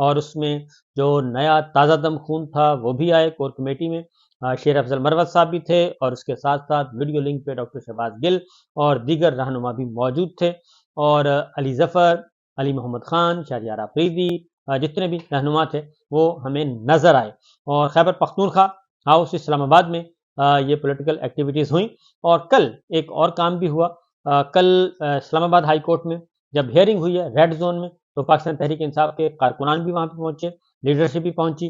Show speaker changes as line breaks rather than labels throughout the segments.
اور اس میں جو نیا تازہ دم خون تھا وہ بھی آئے کور کمیٹی میں. شیر افضل مروت صاحب بھی تھے اور اس کے ساتھ ساتھ ویڈیو لنک پہ ڈاکٹر شہباز گل اور دیگر رہنما بھی موجود تھے. اور علی ظفر، علی محمد خان، شہریار آفریدی، جتنے بھی رہنما تھے وہ ہمیں نظر آئے. اور خیبر پختونخوا ہاؤس اسلام آباد میں یہ پولیٹیکل ایکٹیویٹیز ہوئیں. اور کل ایک اور کام بھی ہوا. کل اسلام آباد ہائی کورٹ میں جب ہیئرنگ ہوئی ہے ریڈ زون میں، تو پاکستان تحریک انصاف کے کارکنان بھی وہاں پہ پہنچے، لیڈرشپ بھی پہنچی،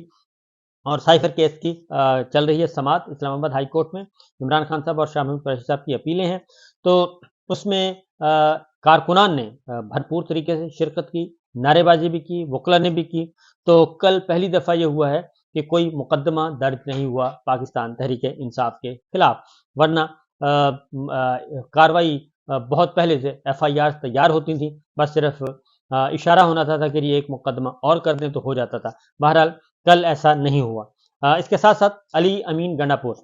اور سائفر کیس کی چل رہی ہے سماعت اسلام آباد ہائی کورٹ میں. عمران خان صاحب اور شاہ محمود قریشی صاحب کی اپیلیں ہیں. تو اس میں کارکنان نے بھرپور طریقے سے شرکت کی، نعرے بازی بھی کی، وکلا نے بھی کی. تو کل پہلی دفعہ یہ ہوا ہے کہ کوئی مقدمہ درج نہیں ہوا پاکستان تحریک انصاف کے خلاف، ورنہ کاروائی بہت پہلے سے ایف آئی آر تیار ہوتی تھیں، بس صرف اشارہ ہونا تھا کہ یہ ایک مقدمہ اور کر دیں تو ہو جاتا تھا. بہرحال کل ایسا نہیں ہوا. اس کے ساتھ ساتھ علی امین گنڈاپور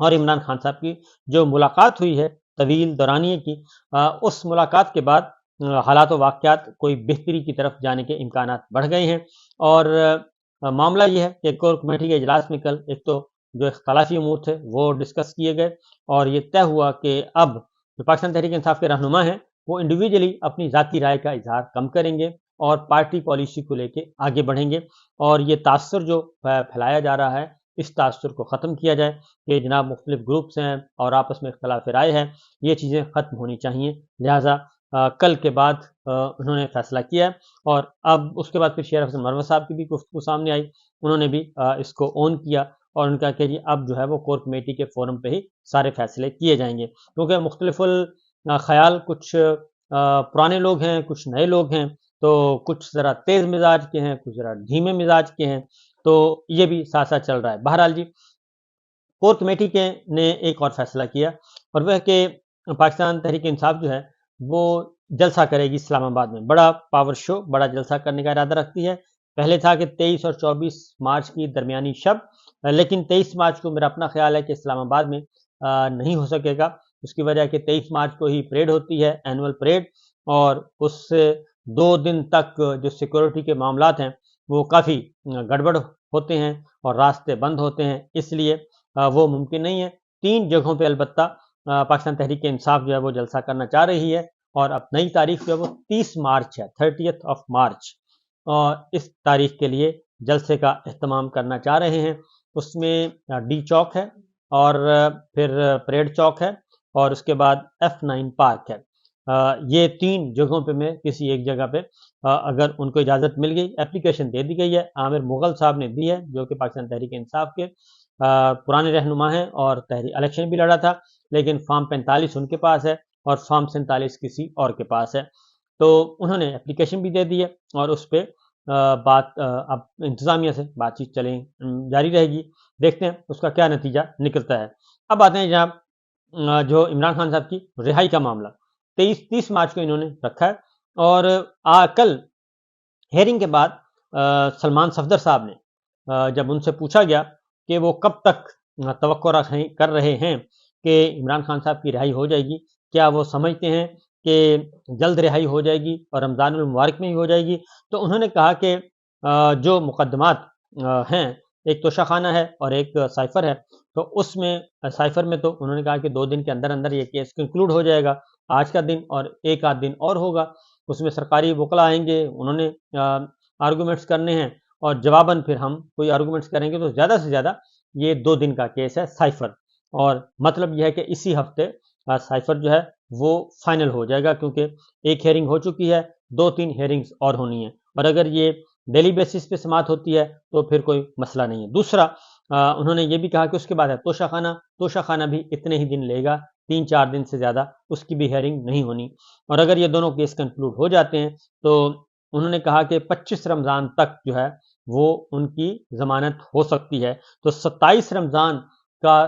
اور عمران خان صاحب کی جو ملاقات ہوئی ہے طویل دورانیے کی، اس ملاقات کے بعد حالات و واقعات کوئی بہتری کی طرف جانے کے امکانات بڑھ گئے ہیں. اور معاملہ یہ ہے کہ کور کمیٹی کے اجلاس میں کل ایک تو جو اختلافی امور تھے وہ ڈسکس کیے گئے، اور یہ طے ہوا کہ اب جو پاکستان تحریک انصاف کے رہنما ہیں وہ انڈیویجلی اپنی ذاتی رائے کا اظہار کم کریں گے اور پارٹی پالیسی کو لے کے آگے بڑھیں گے. اور یہ تاثر جو پھیلایا جا رہا ہے اس تاثر کو ختم کیا جائے کہ جناب مختلف گروپس ہیں اور آپس میں اختلاف رائے ہے، یہ چیزیں ختم ہونی چاہیے. لہٰذا کل کے بعد انہوں نے فیصلہ کیا، اور اب اس کے بعد پھر شیر افضل مروت صاحب کی بھی گفتگو سامنے آئی. انہوں نے بھی اس کو اون کیا اور ان کا کہ جی اب جو ہے وہ کور کمیٹی کے فورم پہ ہی سارے فیصلے کیے جائیں گے، کیونکہ مختلف خیال کچھ پرانے لوگ ہیں، کچھ نئے لوگ ہیں، تو کچھ ذرا تیز مزاج کے ہیں، کچھ ذرا دھیمے مزاج کے ہیں، تو یہ بھی ساتھ ساتھ چل رہا ہے. بہرحال جی کور کمیٹی کے نے ایک اور فیصلہ کیا، اور وہ ہے کہ پاکستان تحریک انصاف جو ہے وہ جلسہ کرے گی اسلام آباد میں، بڑا پاور شو، بڑا جلسہ کرنے کا ارادہ رکھتی ہے. پہلے تھا کہ 23 اور 24 مارچ کی درمیانی شب، لیکن 23 مارچ کو میرا اپنا خیال ہے کہ اسلام آباد میں نہیں ہو سکے گا. اس کی وجہ کہ 23 مارچ کو ہی پریڈ ہوتی ہے، اینول پریڈ، اور اس سے 2 دن تک جو سیکورٹی کے معاملات ہیں وہ کافی گڑبڑ ہوتے ہیں اور راستے بند ہوتے ہیں، اس لیے وہ ممکن نہیں ہے. 3 جگہوں پہ البتہ پاکستان تحریک انصاف جو ہے وہ جلسہ کرنا چاہ رہی ہے، اور اب نئی تاریخ جو ہے وہ 30 مارچ ہے، 30 مارچ، اور اس تاریخ کے لیے جلسے کا اہتمام کرنا چاہ رہے ہیں. اس میں ڈی چوک ہے، اور پھر پریڈ چوک ہے، اور اس کے بعد F9 پارک ہے. یہ 3 جگہوں پہ میں کسی ایک جگہ پہ اگر ان کو اجازت مل گئی، اپلیکیشن دے دی گئی ہے، عامر مغل صاحب نے دی ہے جو کہ پاکستان تحریک انصاف کے پرانے رہنما ہیں اور الیکشن بھی لڑا تھا، لیکن فارم 45 ان کے پاس ہے اور فارم 47 کسی اور کے پاس ہے. تو انہوں نے اپلیکیشن بھی دے دی ہے، اور اس پہ بات اب انتظامیہ سے بات چیت جاری رہے گی، دیکھتے ہیں اس کا کیا نتیجہ نکلتا ہے. اب آتے ہیں جناب جو عمران خان صاحب کی رہائی کا معاملہ 30 مارچ کو انہوں نے رکھا ہے، اور کل ہیئرنگ کے بعد سلمان صفدر صاحب نے جب ان سے پوچھا گیا کہ وہ کب تک توقع کر رہے ہیں کہ عمران خان صاحب کی رہائی ہو جائے گی، کیا وہ سمجھتے ہیں کہ جلد رہائی ہو جائے گی اور رمضان المبارک میں ہی ہو جائے گی، تو انہوں نے کہا کہ جو مقدمات ہیں، ایک توشہ خانہ ہے اور ایک سائفر ہے، تو اس میں سائفر میں تو انہوں نے کہا کہ 2 دن کے اندر اندر یہ کیس کنکلوڈ ہو جائے گا، آج کا دن اور ایک آدھ دن اور ہوگا. اس میں سرکاری وکلا آئیں گے، انہوں نے آرگومنٹس کرنے ہیں، اور جواباً پھر ہم کوئی آرگومنٹس کریں گے، تو زیادہ سے زیادہ یہ 2 دن کا کیس ہے سائفر. اور مطلب یہ ہے کہ اسی ہفتے سائفر جو ہے وہ فائنل ہو جائے گا، کیونکہ ایک ہیئرنگ ہو چکی ہے، 2-3 ہیئرنگز اور ہونی ہیں، اور اگر یہ ڈیلی بیسس پہ سماعت ہوتی ہے تو پھر کوئی مسئلہ نہیں ہے. دوسرا انہوں نے یہ بھی کہا کہ اس کے بعد ہے توشہ خانہ بھی اتنے ہی دن لے گا، 3-4 دن سے زیادہ اس کی بھی ہیئرنگ نہیں ہونی. اور اگر یہ دونوں کیس کنکلوڈ ہو جاتے ہیں تو انہوں نے کہا کہ 25 رمضان تک جو ہے وہ ان کی ضمانت ہو سکتی ہے. تو 27 رمضان کا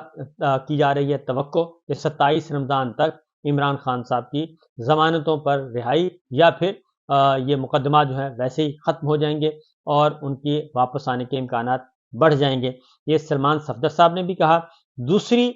کی جا رہی ہے توقع کہ 27 رمضان تک عمران خان صاحب کی ضمانتوں پر رہائی، یا پھر یہ مقدمات جو ہے ویسے ہی ختم ہو جائیں گے اور ان کی واپس آنے کے امکانات بڑھ جائیں گے. یہ سلمان صفدر صاحب نے بھی کہا. دوسری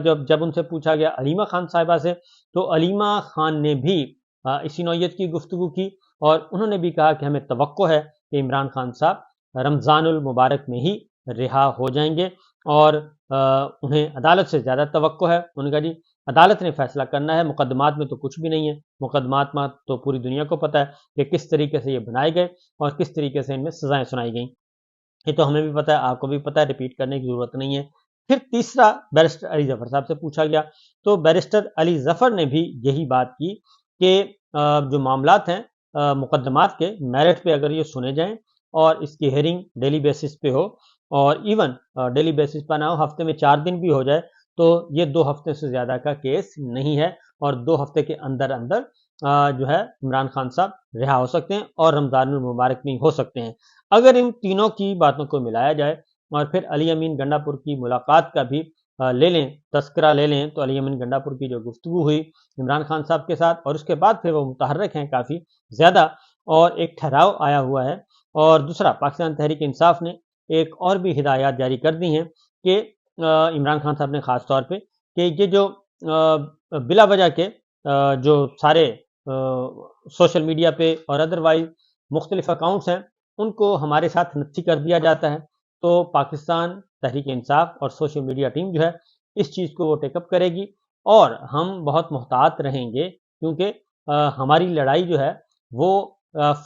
جب ان سے پوچھا گیا علیمہ خان صاحبہ سے، تو علیمہ خان نے بھی اسی نوعیت کی گفتگو کی، اور انہوں نے بھی کہا کہ ہمیں توقع ہے کہ عمران خان صاحب رمضان المبارک میں ہی رہا ہو جائیں گے، اور انہیں عدالت سے زیادہ توقع ہے۔ ان کا جی عدالت نے فیصلہ کرنا ہے، مقدمات میں تو کچھ بھی نہیں ہے، مقدمات میں تو پوری دنیا کو پتہ ہے کہ کس طریقے سے یہ بنائے گئے اور کس طریقے سے ان میں سزائیں سنائی گئیں، یہ تو ہمیں بھی پتہ ہے، آپ کو بھی پتہ ہے، ریپیٹ کرنے کی ضرورت نہیں ہے۔ پھر تیسرا بیرسٹر علی ظفر صاحب سے پوچھا گیا، تو بیرسٹر علی ظفر نے بھی یہی بات کی کہ جو معاملات ہیں مقدمات کے میرٹ پہ اگر یہ سنے جائیں اور اس کی ہیئرنگ ڈیلی بیسس پہ ہو، اور ایون ڈیلی بیسس پہ نہ ہو، ہفتے میں 4 دن بھی ہو جائے، تو یہ 2 ہفتے سے زیادہ کا کیس نہیں ہے، اور 2 ہفتے کے اندر اندر جو ہے عمران خان صاحب رہا ہو سکتے ہیں اور رمضان المبارک میں ہو سکتے ہیں۔ اگر ان تینوں کی باتوں کو ملایا جائے اور پھر علی امین گنڈا پور کی ملاقات کا بھی لے لیں، تذکرہ لے لیں، تو علی امین گنڈا پور کی جو گفتگو ہوئی عمران خان صاحب کے ساتھ، اور اس کے بعد پھر وہ متحرک ہیں کافی زیادہ، اور ایک ٹھہراؤ آیا ہوا ہے۔ اور دوسرا، پاکستان تحریک انصاف نے ایک اور بھی ہدایات جاری کر دی ہیں کہ عمران خان صاحب نے خاص طور پہ کہ یہ جو بلا وجہ کے جو سارے سوشل میڈیا پہ اور ادروائز مختلف اکاؤنٹس ہیں، ان کو ہمارے ساتھ نتھی کر دیا جاتا ہے، تو پاکستان تحریک انصاف اور سوشل میڈیا ٹیم جو ہے اس چیز کو وہ ٹیک اپ کرے گی، اور ہم بہت محتاط رہیں گے، کیونکہ ہماری لڑائی جو ہے وہ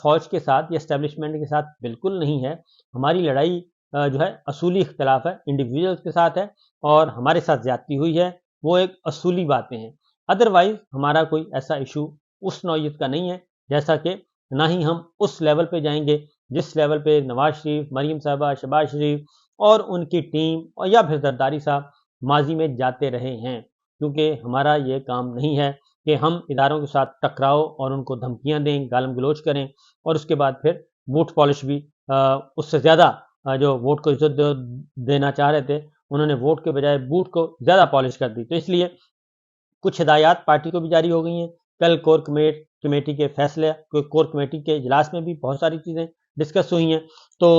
فوج کے ساتھ یا اسٹیبلشمنٹ کے ساتھ بالکل نہیں ہے، ہماری لڑائی جو ہے اصولی اختلاف ہے، انڈیویجولز کے ساتھ ہے، اور ہمارے ساتھ زیادتی ہوئی ہے، وہ ایک اصولی باتیں ہیں۔ ادروائز ہمارا کوئی ایسا ایشو اس نوعیت کا نہیں ہے، جیسا کہ نہ ہی ہم اس لیول پہ جائیں گے جس لیول پہ نواز شریف، مریم صاحبہ، شہباز شریف اور ان کی ٹیم، اور یا پھر زرداری صاحب ماضی میں جاتے رہے ہیں، کیونکہ ہمارا یہ کام نہیں ہے کہ ہم اداروں کے ساتھ ٹکراؤ اور ان کو دھمکیاں دیں، گالم گلوچ کریں، اور اس کے بعد پھر بوٹ پالش بھی اس سے زیادہ جو ووٹ کو عزت دینا چاہ رہے تھے، انہوں نے ووٹ کے بجائے بوٹ کو زیادہ پالش کر دی۔ تو اس لیے کچھ ہدایات پارٹی کو بھی جاری ہو گئی ہیں۔ کل کور کمیٹی کے فیصلے، کور کمیٹی کے اجلاس میں بھی بہت ساری چیزیں ڈسکس ہوئی ہیں، تو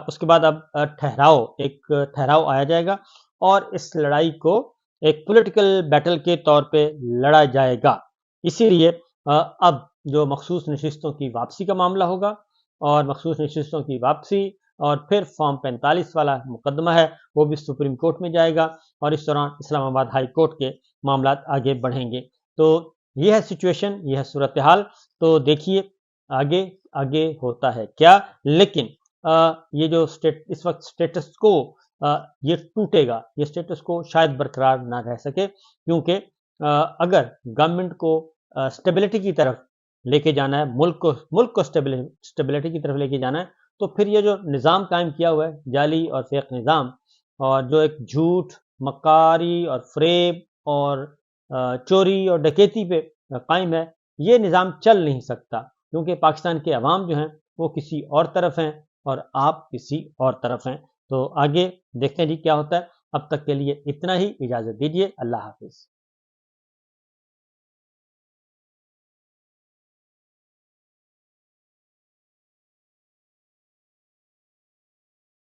اس کے بعد اب ایک ٹھہراؤ آیا جائے گا، اور اس لڑائی کو ایک پولیٹیکل بیٹل کے طور پہ لڑا جائے گا۔ اسی لیے اب جو مخصوص نشستوں کی واپسی کا معاملہ ہوگا، اور مخصوص نشستوں کی واپسی اور پھر فارم 45 والا مقدمہ ہے، وہ بھی سپریم کورٹ میں جائے گا، اور اس دوران اسلام آباد ہائی کورٹ کے معاملات آگے بڑھیں گے۔ تو یہ ہے سچویشن، یہ ہے صورتحال، تو دیکھیے آگے ہوتا ہے کیا، لیکن یہ جو اس وقت سٹیٹس کو یہ ٹوٹے گا، یہ سٹیٹس کو شاید برقرار نہ رہ سکے، کیونکہ اگر گورنمنٹ کو سٹیبلٹی کی طرف لے کے جانا ہے، ملک کو سٹیبلٹی کی طرف لے کے جانا ہے، تو پھر یہ جو نظام قائم کیا ہوا ہے، جعلی اور فیک نظام، اور جو ایک جھوٹ، مکاری اور فریب اور چوری اور ڈکیتی پہ قائم ہے، یہ نظام چل نہیں سکتا، کیونکہ پاکستان کے عوام جو ہیں وہ کسی اور طرف ہیں اور آپ کسی اور طرف ہیں۔ تو آگے دیکھتے ہیں جی کیا ہوتا ہے۔ اب تک کے لیے اتنا ہی، اجازت دیجیے، اللہ حافظ۔